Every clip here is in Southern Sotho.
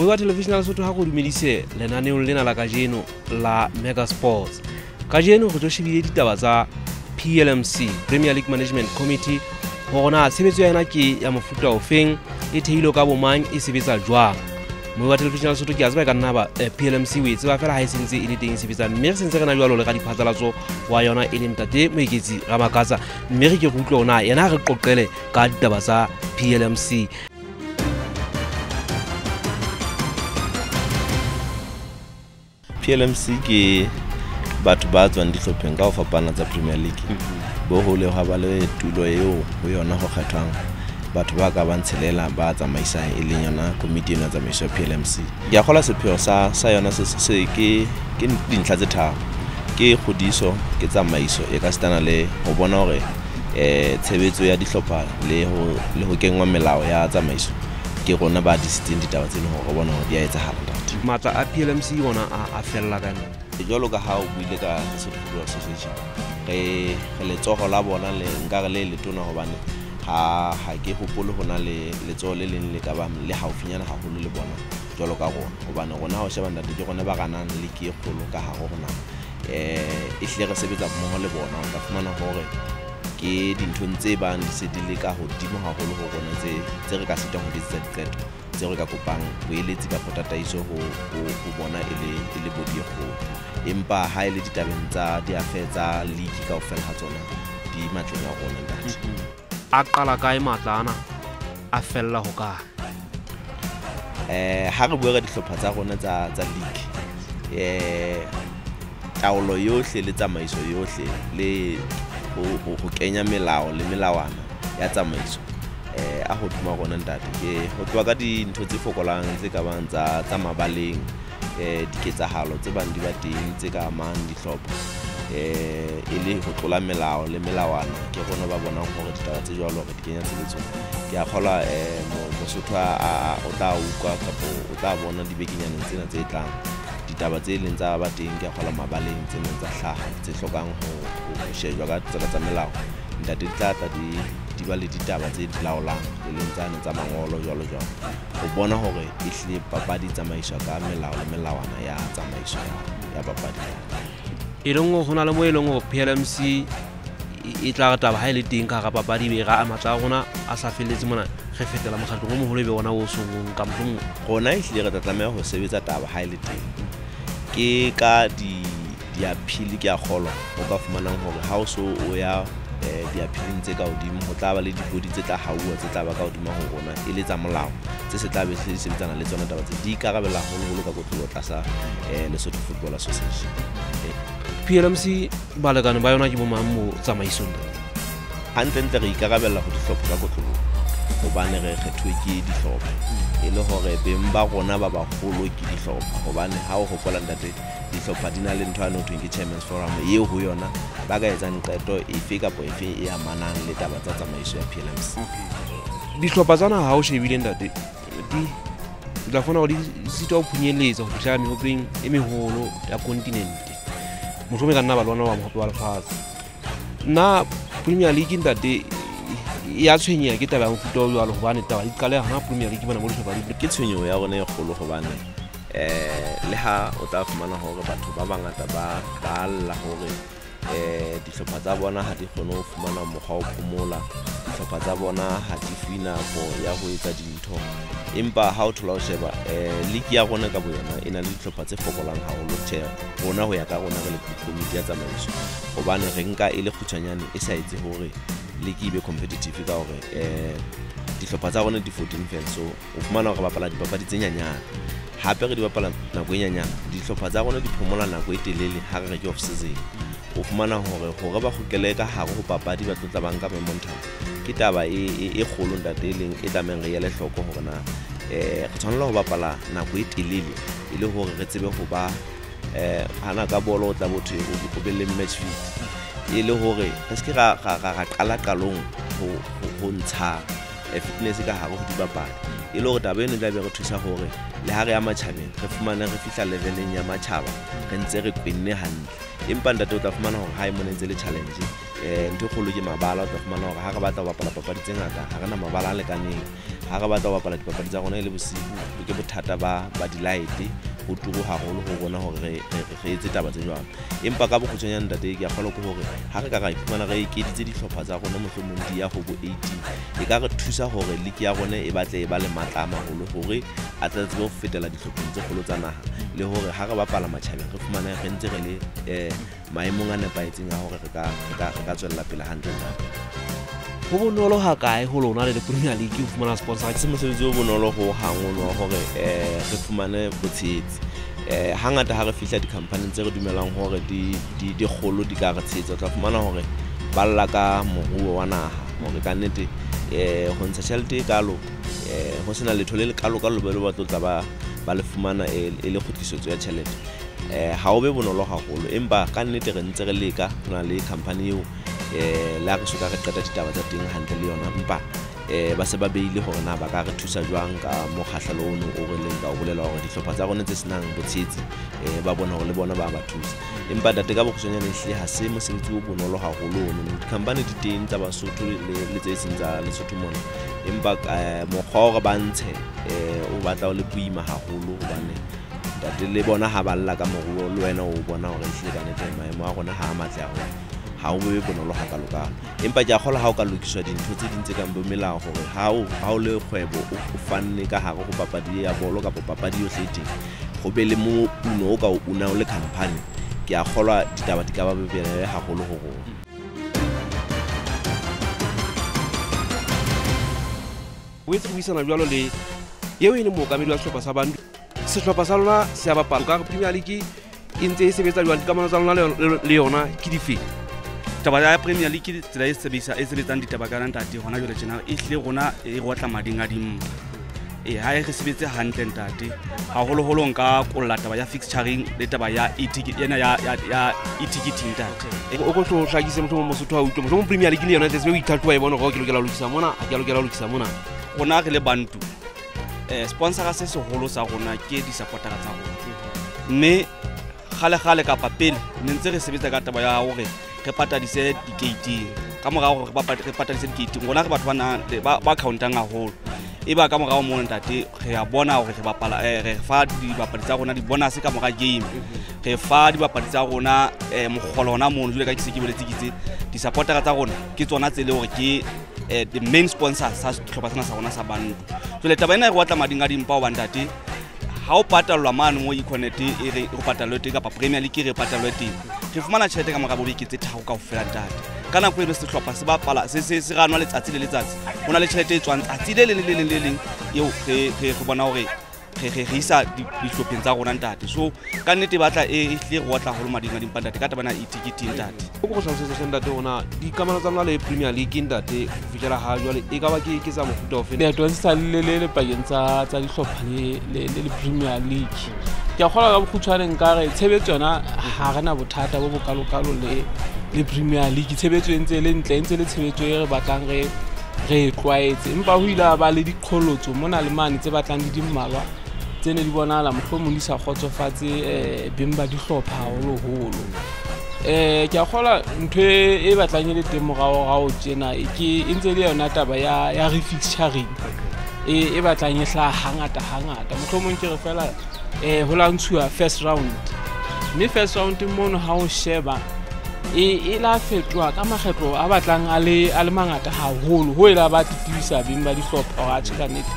wa television ya Lesotho ha go dumedise lenaneong lena la kajeno la Mega Sports. Kajeno go tlo shebile ditaba tsa PLMC, Premier League Management Committee, hona tshebetso ya yona ke ya mofuta ofeng, e thehilwe ka bomang, e sebetsa jwang. Mo wa television ya Lesotho ke a tseba ka nna ba PLMC we tseba fela ha e sentse e le teng sebetsa, mme re sentse rena jwalo le ga diphatlalatso wa yona e leng Ntate Moeketsi Ramakatsa, mme re ke go utlwa ona yena re qoqele ka ditaba tsa PLMC. PLMC ke batho ba tswang dihlopheng ka ho fapana tsa Premier League. Bo hole ha ba le tulo eo ho yona ho kgethwang batho ba ka ba ntshelela ba tsamaisang e leng yona committee ya tsamaiso ya PLMC. Ke a kgola sepheo sa yona se ke dintlha tse tharo. Ke kgodiso, ke tsamaiso e ka stana le ho bona hore tshebetso ya dihlopha le ho kenngwa melao ya tsamaiso ke rona ba disitseng ditaba tseno hore bona hore di a etsahala. Matla a PLMC ona a fella ka nna jwalo ka ha o buile ka Lesotho Football Association re letsogo la bona le nka re le letona hobane ha ke hopole hona le letsogo le leng le ka ba le haufinyana haholo le bona jwalo ka rona hobane rona ha o sheba Ntate ke rona ba ganang le ke kgolo ka ha rona e hle re sebetsa mmoho le bona ka fumana hore ke dinthong tse bang di se di le ka hodimo haholo ho rona tse re ka sitang ho di tsa diqeto tse re ka kopang boeletsi ka potataiso ho bona e le bodi e kgolo, empa ha ile ditabeng tsa diafe tsa league kaofela ha tsona di matleng a rona. Ntate a qala kae matla ana a fella ho kae? Ha re bua ka dihlopha tsa rona tsa league, taolo yohle le tsamaiso yohle le ho kenya melao le melawana ya tsamaiso a ho tuma rona Ntate ke ho tloa ka dintho tse fokolang tse ka bang tsa mabaleng, diketsahalo tse bang di ba teng tse ka amang dihlopha e le ho tlola melao le melawana ke rona ba bonang hore ditaba tse jwalo hore di kenya tshebetsong. Ke a kgola Mosotho o tla utlwa kapo o tla bona dibekenyaneng tsena tse tlang ditaba tse leng tsa ba teng. Ke a kgola mabaleng tse neng tsa hlaha tse hlokang ho shejwa ka tsela tsa melao. Ntate di tla di ba le ditaba tse di laolang le leng tsa mangolo jwalo ho bona hore e hle papadi tsamaiswa ka melao le melawana ya tsamaiso ya papadi. E leng ho hona le mo e leng ho PLMC e tla taba ha ile teng ka ga papadi be ga amatsa rona a sa felletse mona re fetela mokgatlo o moholo be ona o songong ka mhlong rona e hle re tlameha ho sebetsa taba ha ile teng ke ka di-appeal. Ke a kgolwa o ka fumanang hore ha o so o ya di-appealing tse ka hodimo ho tla ba le dibodi tse tla hauwa tse tla ba ka hodimo ho rona e le tsa molao tse se tla be se sebetsana le tsona taba tse di ikarabela haholo ka kotlolo tlasa Lesotho Football Association. PLMC balekane ba yona ke bo mang mo tsamaisong? Hantle re ikarabella ho dihlopha ka kotlolo hobane re kgethwe ke dihlopha e le hore beng ba rona ba baholo ke dihlopha hobane ha o hopola Ntate dihlopha di na le ntho ya no ke Chairman's Forum eo ho yona ba ka etsang qeto efe kapo efe e amanang le taba tsa tsamaiso ya PLMC. Dihlopha tsana ha o shebile Ntate di tla fona hore di sitwa ho phunyeletsa ho fihla mehopleng e meholo ya kontinente. Motho me ka nna ba lona wa mohope wa lefatshe. Nna Premier League Ntate ya tshwenyega ke taba ya mofuta o jwalo hobane taba di qale hana Premier League bana mo dihlopha di ke tshenyo ya rona e kgolo hobane le ha o tla fumana hore batho ba bangata ba lla hore dihlopha tsa bona ha di kgone ho fumana mokgwa o phomola, dihlopha tsa bona ha di fuwe nako ya ho etsa dintho, empa ha o thola o sheba league ya rona ka boyona e na le dihlopha tse fokolang haholo. Tjhe, rona ho ya ka rona re le committee ya tsamaiso hobane re nka e le kgutshwanyane e sa etse hore league e be competitive ka hore dihlopha tsa rona di 14 fela, so o fumana hore bapala dipapadi tse nyanyane hape re di bapala nako e nyanyane. Dihlopha tsa rona di phomola nako e telele ha re ke off season. O fumana hore ba kgukele ka hare ho papadi ba tlotla ba nka memonthana ke taba e kgolo Ntate leng e tlameng re ele hloko hore na re tshwanela ho bapala nako e telele e le hore re tsebe ho ba hana ka bolo o tla botho o be le match fit e le hore re se ke ra qala qalong ho ntsha fitness ka hare ho dibapadi e le hore taba eno tla be re thusa hore le ha re ya matjhabeng re fumane re fihla leveleng ya matjhaba re ntse re kwenne hantle. Empa Ntate o tla fumana hore ha e monetse le challenge ntho e kgolo ke mabala. O tla fumana hore ha re batla ho bapala papadi tse ngata ha re na mabala a lekaneng. Ha re batla ho bapala dipapadi tsa rona e le bosibu ke bothata ba di-light ho turu haholo ho rona hore re etse taba tse jwalo. Empa ka bokgutshwanyane ntate ke a kgolwa ke hore ha re ka ra iphumana re ekeditse dihlopha tsa rona mohlomong di ya ho bo 18 e ka re thusa hore league ya rona e batle e ba le matla a maholo hore a tla tsebe ho fetela dihlopheng tse kgolo tsa naha, le hore ha re bapala matjhabeng re fumane re ntse re le maemong a nepahetseng a hore re ka tswella pele hantle. Ho bonolo ha kae ho lona le Premier League ho fumana sponsor? Se mosebetsi o bonolo ho hangolo wa hore re fumane botshehetsi. Hangata ha re fihla di-company tse re dumelang hore di kgolo di ka re tshehetsa, o tla fumana hore ba lla ka moruo wa naha hore ka nnete ho ntsha tjhelete e kalo ho sena letho le le kalo be le batlo tla ba le fumana e le kgutlisetso ya tjhelete. Ha o be bonolo haholo, empa ka nnete re ntse re leka hona le company eo la re soka re qeta ditaba tsa teng hantle le yona, empa ba se ba beile hore na ba ka re thusa jwang ka mokgahlelo ono o re leng ka o bolela hore dihlopha tsa rona tse senang botshehetsi ba bona hore le bona ba ba thusa. Empa tate ka bokgutshwanyane ehle ha se mosebetsi o bonolo haholo ono. Di-company di teng tsa Basotho le tse seng tsa Lesotho mona, empa mokgwa hore ba ntshe o batla o le boima haholo hobane tate le bona ha ba lla ka moruo le wena o bona hore ehle ka nnete maemo a rona ha a matle haholo. Ha o be bonolo ha kalokalo, empa ke a kgola ha o ka lokiswa dintho tse ding tse kang bo melao hore ha o le kgwebo o fanne ka hare ho papadi ya bolo kapa papadi yohle teng go be le mo uno o ka o una o le company. Ke a kgolwa ditaba di ka ba bebele haholo ho rona. O etse buisana jwalo le eo e le mookamedi wa sehlopha sa Bantu. Sehlopha sa lona se a bapala ka Premier League e ntse e sebetsa jwalo, dikamano tsa lona le yona ke dife? Taba ya Premier League tsela e sebetsang ditaba ka ntate hona jwale tjena e hle rona e rotla mading a dimpa. Ha e re sebetse hantle ntate haholoholo nka kolla taba ya fixturing le taba ya ena ya e-ticketing ntate. O ko tlo hlakise motho mo Mosotho ha utlwa motho mo Premier League le yona tse be o ithatwa e bona go ke lokela ho lokisa mona, ha ke lokela ho lokisa mona. Rona re le Bantu sponsor se seholo sa rona ke di-supporters tsa rona, mme kgale kapa pele ne ntse re sebetsa ka taba ya hore re patadise di-gating ka morao re patadise di-gating. Rona re batho ba countang haholo, eba ka morao mo ntate re a bona hore re bapala re fa dibapadi tsa rona di bonus ka mora game, re fa dibapadi tsa rona mogolo ona mono jule ka ke se ke boletse kitse di-supporters tsa rona ke tsona tse le hore ke the main sponsors sa sehlopha sena sa rona sa Bantu. Jule taba ena re watla mading a dimpa o bantate ha o patalwa mane mo Econet e re o patalwe teng kapa Premier League re patalwe teng, re fumana tjhelete ka mora bobeke tse tharo kaofela ntate. Ka nako eno sehlopha se bapala se ranwa letsatsi le letsatsi, ho na le tjhelete e tswang tsatsi le leng eo re bona hore re isa dihlopheng tsa rona ntate. So ka nnete batla e hle re otla holo mading a dimpa ntate ka tabana e-ticketing ntate. O go hlalosetsa ntate ona dikamano tsa lona le Premier League ntate ho fihlela ha jwale e ka ba ke tsa mofuta o fela. Leeto sa le pakeng tsa dihlopha le Premier League. Ke a kgola ka bokgutshwane nkare tshebetso yona ha rena bothata bo bokalokalo le Premier League. Tshebetso e ntse le ntle, ntse le tshebetso e re batlang re tlwaetse, empa ho ile ba le diqholotso mona le mane tse batlang di mmalwa tse ne di bonahala mohlomong di sa kgotsofatse beng ba dihlopha haholoholo. Ke a kgola ntho e batlang le teng morao tjena ke ntse le yona taba ya refixturing e batlang e hla hangata mohlomong ke re fela ho lwantshuwa first round, mme first round mono ha o sheba e la fetwa ka makgetlo a batlang a le mangata haholo ho ela ba titibisa beng ba dihlopha ga tsheka nnete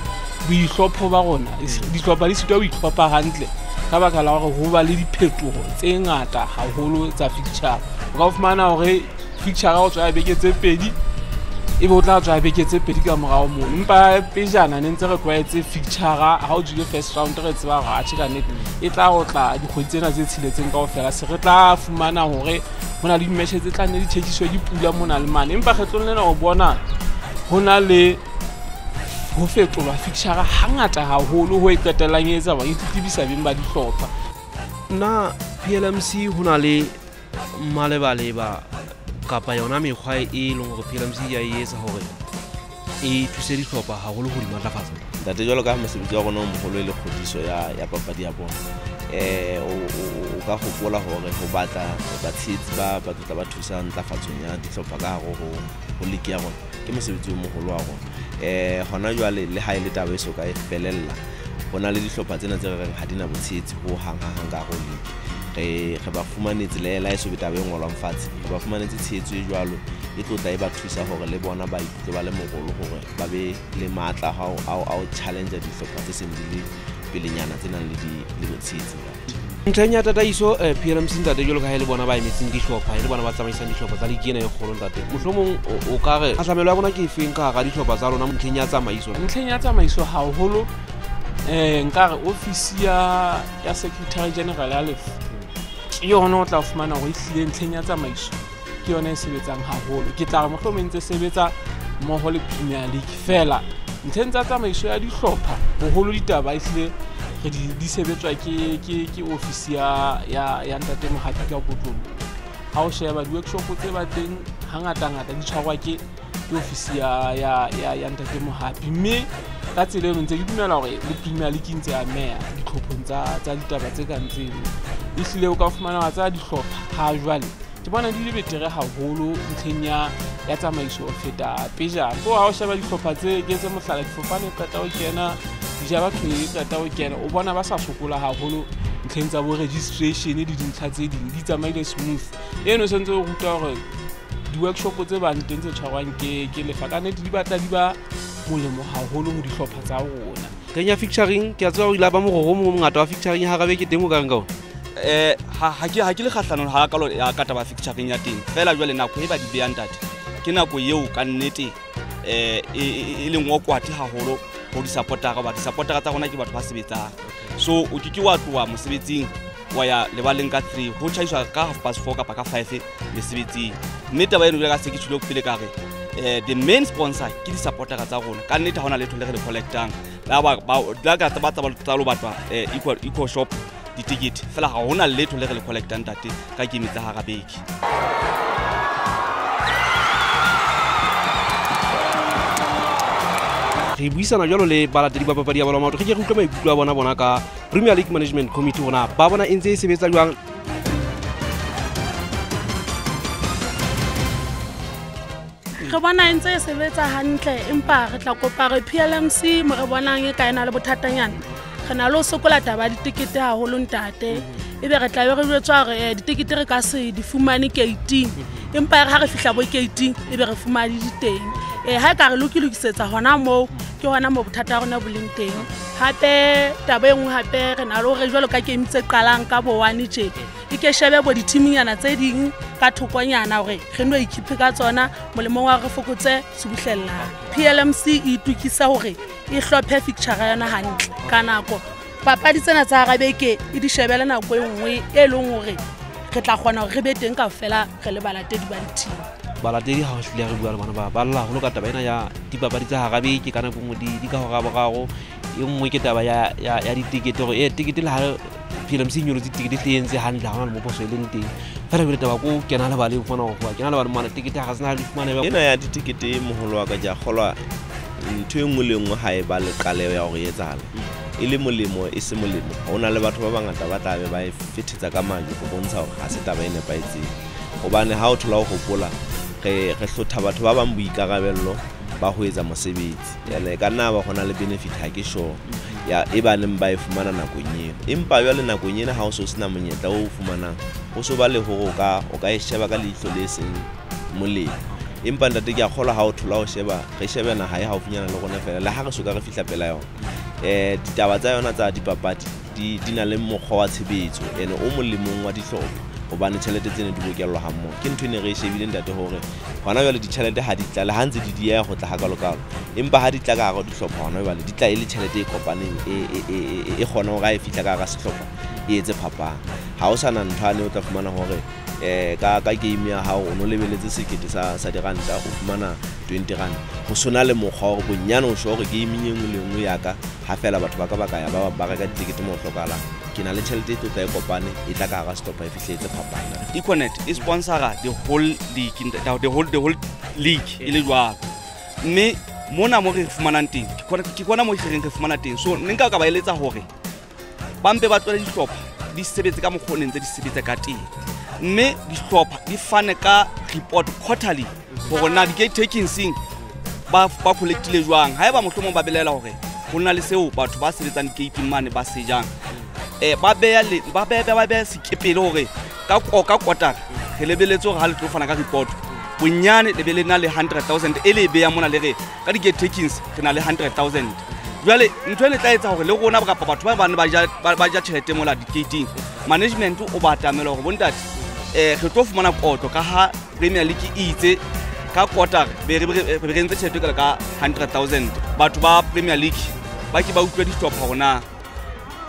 boihlopho ba rona dihlopha di sitwa ho ihlopha hantle ka baka la hore ho ba le diphetoho tse ngata haholo tsa fixture. O ka fumana hore fixture o tswa beke tse pedi e be o tla tswa beke tse pedi ka morao mo, empa pejana ne ntse re tlwaetse fixture ha o tswile first round re tseba ga tsheka nnete e tla o tla dikgwedi tsena tse tshiletseng kaofela se re tla fumana hore hona le di-match tse tla ne di tjhekiswa dipula mona le mane, empa kgetlong lena o bona hona le ho fetolwa fixture hangata haholo ho e qetellang e etsa ba e titibisa beng ba dihlopha. Na PLMC hona le malebaleba kapa yona mekgwa e leng hore PLMC ya e etsa hore e thuse dihlopha haholo ho di matlafatsa? Ntate jwalo ka mosebetsi wa rona o moholo e le kgodiso ya papadi ya bona, o ka gopola hore ho batla batshehetsi ba tla ba thusa ntlafatsong ya dihlopha ka hare ho league ya rona ke mosebetsi o moholo wa rona hona jwale le ha ile taba e soka e felella hona le dihlopha tsena tse re reng ha dina botshehetsi ho hang ka ho league re ba fumanetse le la eso betaba e ngolwang fatshe re ba fumanetse tshehetso e jwalo e tlotla e ba thusa hore le bona ba ikutlwe ba le mogolo hore ba be le matla ao challenge dihlopha tse seng di le pelenyana tse nang le botshehetsi ntlheng ya tataiso PLMC ntate jalo ka ha le bona ba emetseng dihlopha le bona ba tsamaisang dihlopha tsa league ena e kgolo ntate mohlomong o ka re tlhamelo ya bona ke efeng ka ga dihlopha tsa rona ntlheng ya tsamaiso haholo nkare ofisi ya secretary general ya lef ke yona o tla fumana hore ehlile ntlheng ya tsamaiso ke yona e sebetsang haholo ke tla re mohlomong ntse sebetsa mmoho le Premier League fela ntlheng tsa tsamaiso ya dihlopha boholo ditaba ehlile di sebetswa ke ofisi ya ntate Mohapi ka Kotlolo ha o sheba di-workshop tse ba teng hangata di tshwarwa ke ofisi ya ntate Mohapi mme ka tsela eno ntse ke dumela hore le Premier League ntse a meya ditlhophong tsa ditaba tse kang tseno ehlile o ka fumana tsa dihlopha ha jwale ke bona di le betere haholo ntlheng ya tsamaiso ho feta pejana ko ha o sheba dihlopha tse ke tse mohlala difofane qeta ho kena dijaba ke qeta ho kena o bona ba sa sokola haholo ntlheng tsa bo registration le dintlha tse ding di tsamaile smooth eno sentse o ruta hore di-workshop tse bang teng tse tshwarwang ke lefa ka nnete di batla di ba molemo haholo ho dihlopha tsa rona kenya featuring ke a tswa o ila ba mororo mo mongata wa featuring ha gabe ke teng o ka nka ha ke le kgahlanong ha ka lo ya ka taba featuring ya teng fela jwale nako e ba di beyang tate ke nako eo ka nnete e leng wa kwati haholo ho di-supportera ba di-supportera tsa rona ke batho ba sebetsang so o ke wa tloa mosebetsing wa ya lebaleng ka 3 ho chaiswa ka 4:30 kapa ka 5 mesebetsing mme taba eno ka se ke tshilo pele ka re the main sponsor ke di-supportera tsa rona ka nnete ha hona letho le re le collectang la ka tsa lo batwa eco shop ditikete fela ha hona letho le re le collectang tate ka game tsa hara beke re buisana jalo le balatedi ba papadi ya bola maoto ke ke utlwa maikutlo a bona ka Premier League Management Committee hona ba bona e ntse e sebetsa jwang re bona e ntse e sebetsa hantle empa re tla kopa re PLMC mo re bonang e ka ena le bothatanyana re na lo sokola taba ditikete haholo ntate ebe re tla re jwetswa re ditikete re ka se di fumane gate empa ha re fihla bo gate ebe re fumane di teng ha ka re lokisetsa hona mo ke hona mo bothata rona boleng teng hape taba e nngwe hape re na lo re jwalo ka game tse qalang ka bo 1 tje e ke shebe bo ditiminyana tse ding ka thokonyana hore re no ikhiphe ka tsona molemong wa re fokotse sebuhlella PLMC e tukisa hore e hlophe fixture yona hantle ka nako papadi tsena tsa Arabeke e di shebela nako e nngwe e leng hore re tla kgona hore re be teng kaofela re le balatedi ba team balatedi ha o hlile re bua le bona ba lla ho lo ka taba ena ya dipapadi tsa Arabeke kana bongwe di ka hora boraro e nngwe ke taba ya ditikete hore tikete le ha PLMC nyolo ditikete le entse hantle ha hona mo poso e leng teng fela le taba ko kena le ba le fona ho kena le ba mana tikete ha sena le fumane ena ya ditikete moholo wa ka ja kgolwa ntho e nngwe le nngwe ha e ba le kaleo ya hore etsahala e le molemo e se molemo hona le batho ba bangata ba tlabe ba e fethetsa ka manje go bontsha hore ha se taba e nepaetseng hobane ha o thola ho gopola re hlotha batho ba bang boikarabello ba ho etsa mosebetsi yale ka nna ba gona le benefit ha ke sure ya e ba neng ba e fumana nakong eo empa jwale nakong ena ha o so sena monyetla o fumanang o so ba le hore o ka e sheba ka leihlo le seng molemo empa ntate ke a kgola ha o thola o sheba re shebana ha e haufinyana le rona fela le ha re soka re fihla pela yona ditaba tsa yona tsa dipapadi di na le mokgwa wa tshebetso ene o molemong wa dihlopha hobane tšhelete tsene di bokellwa ha mmoho ke ntho ne re shebile ntate hore hona jwale ditšhelete ha di tla le ha ntse di dieya go tla ga kalokalo empa ha di tla ka gare dihlopha hona jwale di tla e le tšhelete e kopaneng e kgona hore ga e fihla ka gare sehlopha e etse phapang ha o sana nthwane o tla fumana hore ka game ya hao o no lebeletse sekete sa diranta o fumana 20 rand go sona le mokgwa hore bonyane o sho hore game e nngwe le nngwe ya ka ha fela batho ba ka ba ka ya ba reka ditikete mo hlokalang ke na le tšhelete e tla e kopane e tla ka ga stopper e fihletse phapana Econet e sponsora the whole league e le jwalo mme mona mo re fumanang teng ke kona mo re fumana teng so ne nka ka ba eletsa hore ba mpe ba tswela dihlopha di sebetse ka mokgwa o ne ntse di sebetse ka teng mme dihlopha di fane ka report quarterly gore na di-gate takingseng ba collectile jwang ha eba mohlomong ba belela hore ho na le seo batho ba sebetsang di-gating mane ba se jang ba beya sekepele hore ka kotara re lebeletse hore ha le tlo fana ka report bonyane le be le na le 100,000 e le beya mona le re ka di-gate takings re na le 100,000 jwale ntho ene tla etsa hore le rona kapa batho ba bane ba ja tjhelete mola di-gating management o ba tamela hore bontate re tlo fumana kotlo ka ha Premier League e itse ka kotara be re ntse tjhelete ka 100,000 batho ba Premier League ba ke ba utlwe dihlopha hona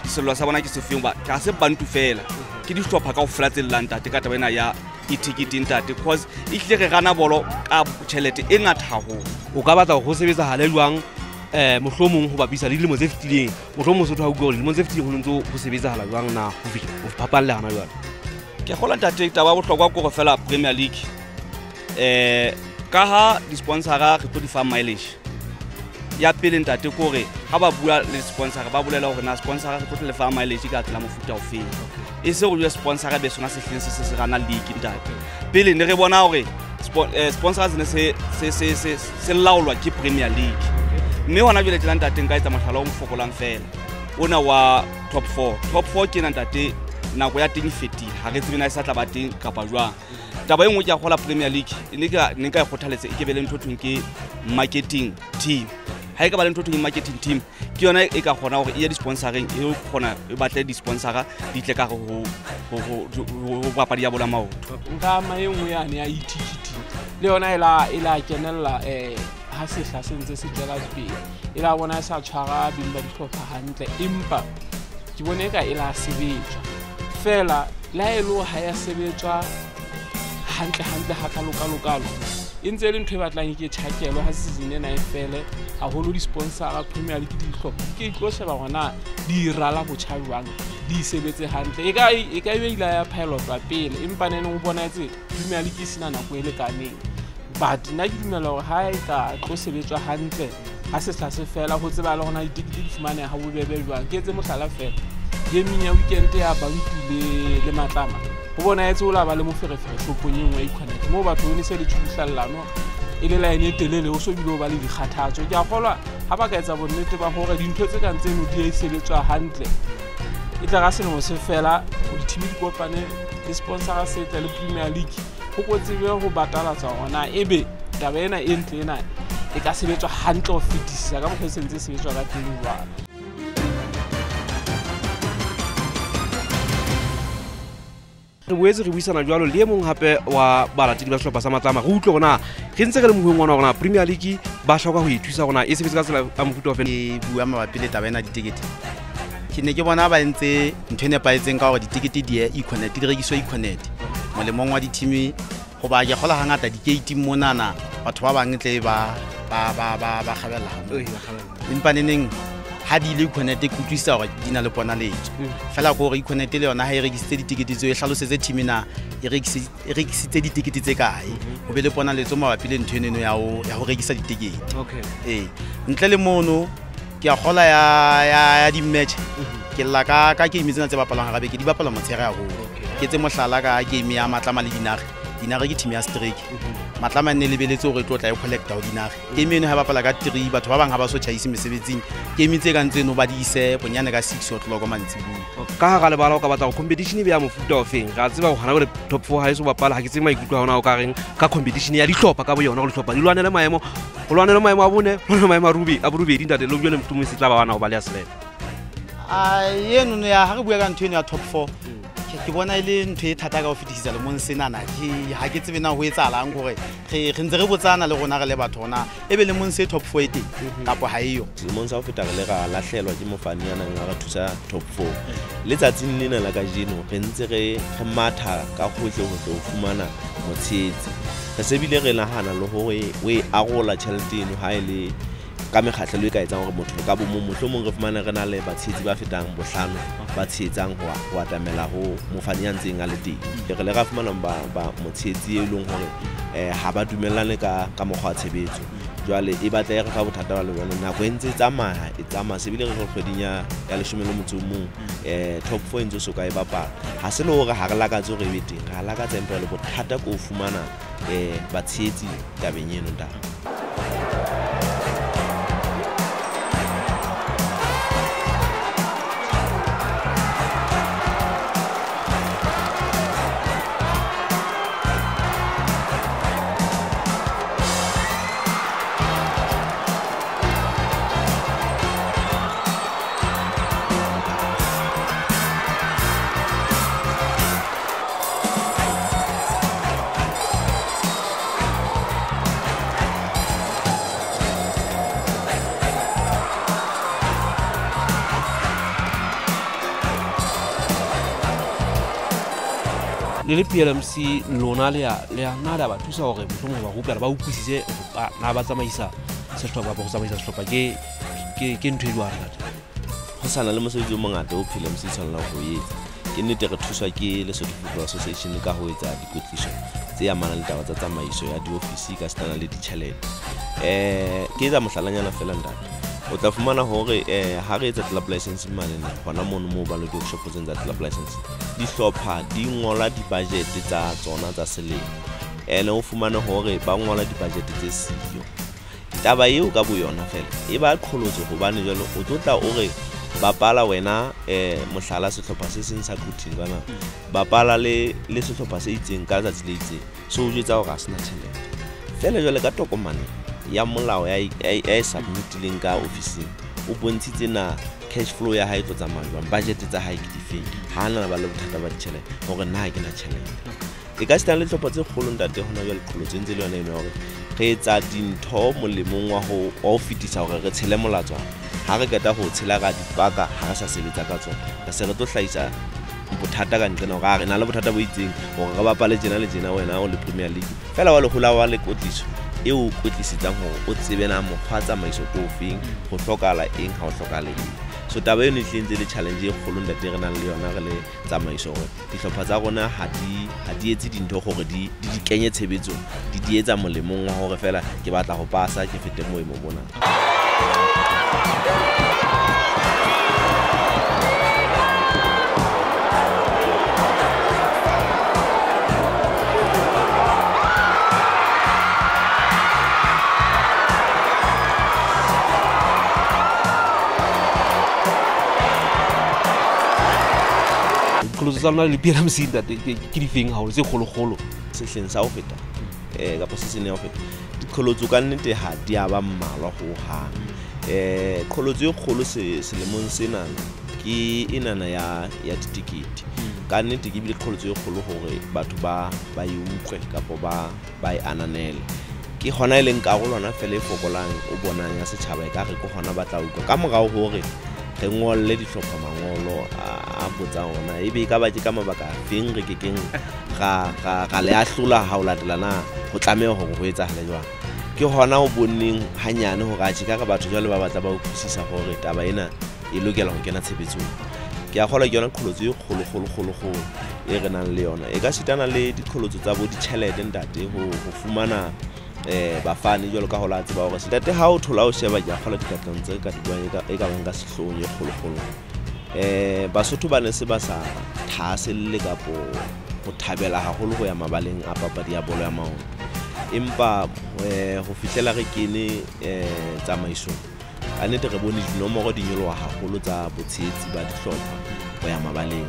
selwa sa bona ke sefeng ba ka se bantu fela ke dihlopha ka o flatsellang tate ka taba ena ya e-ticketing tate because e tle re gana bolo ka tjhelete e ngata haholo o ka batla go sebetsa hale jwang mohlomong ho bapisa le dilemo tse fetileng mohlomong Sotho ha o gore dilemo tse fetileng ho ntse ho sebetsa hala jwang na ho fihla ho phapalle hana jwale ke gola tate taba bohlokwa go fela Premier League ka ha di-sponsora re tlo di fa mileage ya pele ntate kore ha ba bua le sponsor ba bolela hore na sponsor re tlo le fa mileage ka tla mofuta o feng e se go le sponsor be sona se hleng se gana league ntate pele ne re bona hore sponsors ne se laolwa ke Premier League mme hona jwale tla ntate nka etsa mahlala o mfokolang fela ona wa top 4 ke ntate nako ya teng fetile ha re tsebena sa tla ba teng kapa jwang taba engwe ke a gola Premier League ne ka e kgothaletsa e ke be le ntho thweng ke marketing team ha e ka ba le ntho thweng marketing team ke yona e ka gona gore e ya di-sponsoring e gona e batle di-sponsora di tle ka go papadi ya bola maoto nka maengwe yane ya e-ticketing le yona e la kenella ha sehla se ntse se tswela pele e la bona e sa tshwara beng ba dihlopha hantle empa ke bone ka e la sebetswa fela la elo ha ya sebetswa hantle ha kalokalo e ntse le ntho e batlang ke tjhakelo ha season ena e fele haholo di-sponsora Premier League dihlopha ke tlo sheba gona di rala botjha jwang di sebetse hantle e ka be ila ya pilot pele empa nene o bona etse Premier League e sena nako e lekaneng but nna ke dumela hore ha e ka tlo sebetswa hantle ha se se fela ho tseba le gona ditikete di fumane ha bobebe jwang ke etse mohlala fela gaming ya weekend ya Bantu le Matlama ho bona etse o la ba le moferefere shopong e nngwe e connect mo batho o ne se le thuhlallano e le line e telele o so bile o ba le dikgathatso ke a kgolwa ha ba ka etsa bonnete ba hore dintho tse kang tseno di sebetswa hantle e tla ga selemo se fela ho di-team di kopane le sponsora se tla le Premier League ho kotsebe ho batalatsa hona ebe taba ena e ntle ena e ka sebetswa hantle ho fetisisa ka mokgwa se ntse sebetswa ka teng jwalo re boetse re buisana jwalo le mong hape wa balatedi ba sehlopha sa Matlama re utlwe gona re ntse re le mohueng wana gona Premier League ba hloka ho ithusa gona e sebetsa ka tsela a mofuta wa fela e bua mabapi le taba ena ditikete ke ne ke bona ba entse ntho e nepahetseng ka gore ditikete di e-connect di rekiswa e-connect molemong wa di-team go ba ke gola hangata di-gate monana batho ba bang tle ba gabela empa neneng ha di le connect ke utlwisa gore di na le bona letso fela go re connect le yona ha e rekisitse ditikete tseo e hlalosetse team na e rekisitse ditikete tse kae go be le bona letso mabapi le ntho eno ya go rekisa ditikete ntle le mono ke a gola ya di match ke la ka game tsena tse bapalwang gabe ke di bapala motshege go ke tse mohlala ka game ya Matlama le dinare ke team ya Strike Matlama ne lebeletse gore tlo tla e collecta o dinare game eno ha bapala ka 3 batho ba bang ha ba so tšhaise mesebetsing game tse ka ntseno ba di ise bonyane ka 6 o'clock mantsibu ka ga le bala o ka batla go competition e be ya mofuta o feng ga tseba go gana gore top 4 ha e so bapala ha ke tsema ikutlwa hona o ka reng ka competition ya dihlopha ka bo yona go dihlopha di lwanela maemo a bone lo maemo a borubedi ntate lo bjole mtumo se tla ba bana go ba le ya selele eno ya ha re bua ka ntho eno ya top 4 ke bona ile ntho e thata ka go fetisisa le mon senana ha ke tsebe na ho etsalang gore re ntse re botsana le rona re le batho na ebe le mon se top 4 ete kapo ha eyo le mon sa ho feta re le ga lahlelwa ke mofani yana nga ga thusa top 4 le tsatsing lena la ka jeno re ntse re matha ka gohle go fumana motshetsi re sebile re nahana le hore we agola tšhelete eno ha ile ka mekgatlo le ka etsang gore motho ka bo mohlomong re fumana re na le batshetsi ba fetang bohlano ba tshetsang go atamela go mofani ya ntseng a le teng re le ga fumana ba motshetsi e leng gore ha ba dumellane ka mokgwa wa tshebetso jwale e batla e re fa bothata ba le bona nako e ntse e tsamaya sebile re kgweding ya 11 top 4 e ntse so ka e bapala ha se le hore ha re lakatse hore e be teng ha lakatsa empa le bothata ko fumana batshetsi tabeng eno nta le PLMC lona le a nada ba thusa hore mohlomong ba rupela ba utlwisise na ba tsamaisa sehlopha ba go tsamaisa sehlopha ke ntho e jwang ho sana le mosebetsi o mongata o PLMC tshwanela go etsa ke nnete re thuswa ke Lesotho Football Association ka ho etsa dikwetliso tse amana le taba tsa tsamaiso ya diofisi ka stana le ditjhelete ke etsa mohlalanyana fela ntate o tla fumana hore ha re etsa club license malena hona mono mo ba le workshop tsa club license di hlopha di ngola di budget tsa tsona tsa selemo o fumana hore ba ngola di budget tse siyo taba eo ka bo yona fela e ba qholotse hobane jalo o tlotla o re bapala wena mohlala sehlopha se seng sa Kuting kana bapala le sehlopha se itseng ka tsatsi le itseng so o jetsa hore a sena tšhelete fela jalo ka tokomane ya molao ya submitileng ka office o bontshitse na cash flow ya hae tlo tsamaya budget tsa hae ke difeng ha na ba le bothata ba ditšhelete hore na ke na tšhelete e ka stana le tlhopha tse kgolo ntate hona jwa leqholotse ntse le yona eno hore re etsa dintho molemong wa ho fitisa hore re tshele molatswana ha re keta ho tshela ka dipaka ha re sa sebetsa ka tsona ka se re tlo hlahisa bothata ka ntle hore re na le bothata bo itseng hore re bapale jena le jena wena o le Premier League fela wa le hola wa le kotliso eo kwetlisitsang hore o tsebe na mokgwa tsamaiso ko ofeng go hlokala eng ha o hlokala eng so taba eno e tlentse le challenge e kgolo ntate re nang le yona re le tsamaiso hore dihlopha tsa rona ha di etse dintho gore di kenye tshebetsong di etsa molemong wa hore fela ke batla go pasa ke fete mo emo bona Closana le PLMC ntate ke di feng ha o tse kgolo sehleng sa ho feta ka posisene ya ho feta dikolotso ka nnete ha di aba mmalwa ho ha kolotso e kgolo selemong sena ke inana ya ditikiti ka nnete ke bile kolotso e kgolo hore batho ba e utlwe kapo ba e ananele ke hona ile nkarolwana fela e fokolang o bonang ya setjhaba e ka re ko hona ba tla utlwa ka morao hore re ngolle dihlopha mangolo a botsa ona ebe ka ba ke ka mabaka feng re ke keng ga le ahlola ha o latelana go tlameha hore go etsa hale jwang ke hona o boneng hanyane hore a tshika ka batho jwale ba batla ba utlwisisa hore taba ena e lokela go kena tshebetsong ke a gola ke yona kholotso e kgolo e re nang le yona e ka sitana le dikholotso tsa bo ditšhelete ntate go fumana bafani jwalo ka ho la tseba hore setate ha o thola o sheba ja gola dikatlong tse ka dibuang e ka bang ka sehlong e kgolo Basotho ba ne se ba sa thaselle kapo go thabela haholo go ya mabaleng a papadi ya bolo ya maoto empa go fitlela re kene tsamaiso a nete re bone dinomoro di nyoloha haholo tsa botshetsi ba dihlopha go ya mabaleng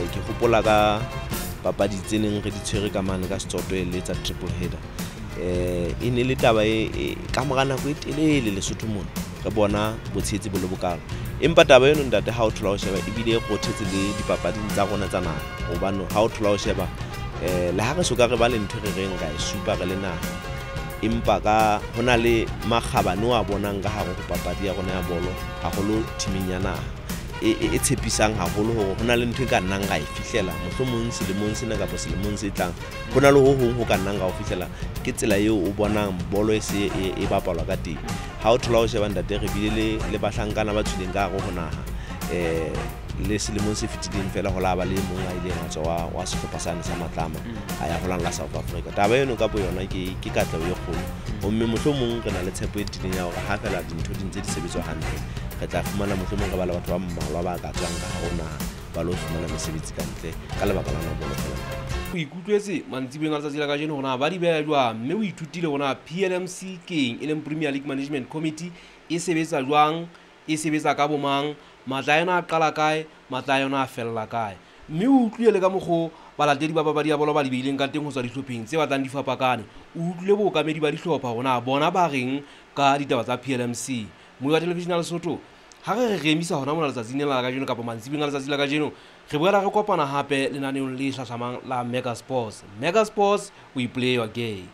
ke gopola ka papadi tseneng re di tshwere ka mane ka setsoto le tsa triple header e ne le taba e ka mora nako e telele Lesotho mona re bona botshetsi bo le bokalo empa taba eno ntate ha o thola o sheba ebile e gothetse le dipapading tsa rona tsa naha hobane ha o thola o sheba le ha re soka re ba le ntho re reng ga e supa re le naha empa ka hona le makgabane a bonang ka hare go papadi ya rona ya bolo haholo timing ya naha e tshepisang haholo hore hona le ntho e ka nnang ga e fihlela mohlomong selemong sena kapa selemong se tlang hona le ho hong ho ka nnang ga o fihlela ke tsela eo o bonang bolo e se e bapalwa ka teng ha o thola o sheba ntate re bile le bahlankana ba tshwileng ka go naha le selemong se fetileng fela ho la ba le mong a ile matsa wa sehlopha sane sa Matlama a ya holang la South Africa taba eno ka bo yona ke katleho e kgolo gomme mohlomong re na le tshepo e tiileng ya gore ga fela dintho di ntse di sebetswa hantle re tla fumana mohlomong re ba le batho ba mmalwa ba ka tswang ka gare ho naha ba lo fumana mesebetsi ka ntle ka lebaka la nabolo fela. O ikutlwetse mantsibeng a letsatsi la kajeno gona ba di beha jwang mme o ithutile gona PLMC keng e leng Premier League Management Committee e sebetsa jwang, e sebetsa ka bomang, matla a yona a qala kae, matla a yona a fella kae. Mme o utlwile le ka mokgwa balatedi ba babadi ya bolo ba di beileng ka teng ho tswa dihlopheng tse batlang di fapakane. O utlwile bookamedi ba dihlopha gona bona ba reng ka ditaba tsa PLMC. Mo wa television ya Lesotho ha re emisa hona mona letsatsing la kajeno kapa mantsibeng a letsatsi la kajeno re boela re kopana hape lenaneong le hlahlamang la Mega Sports. Mega Sports, we play your game.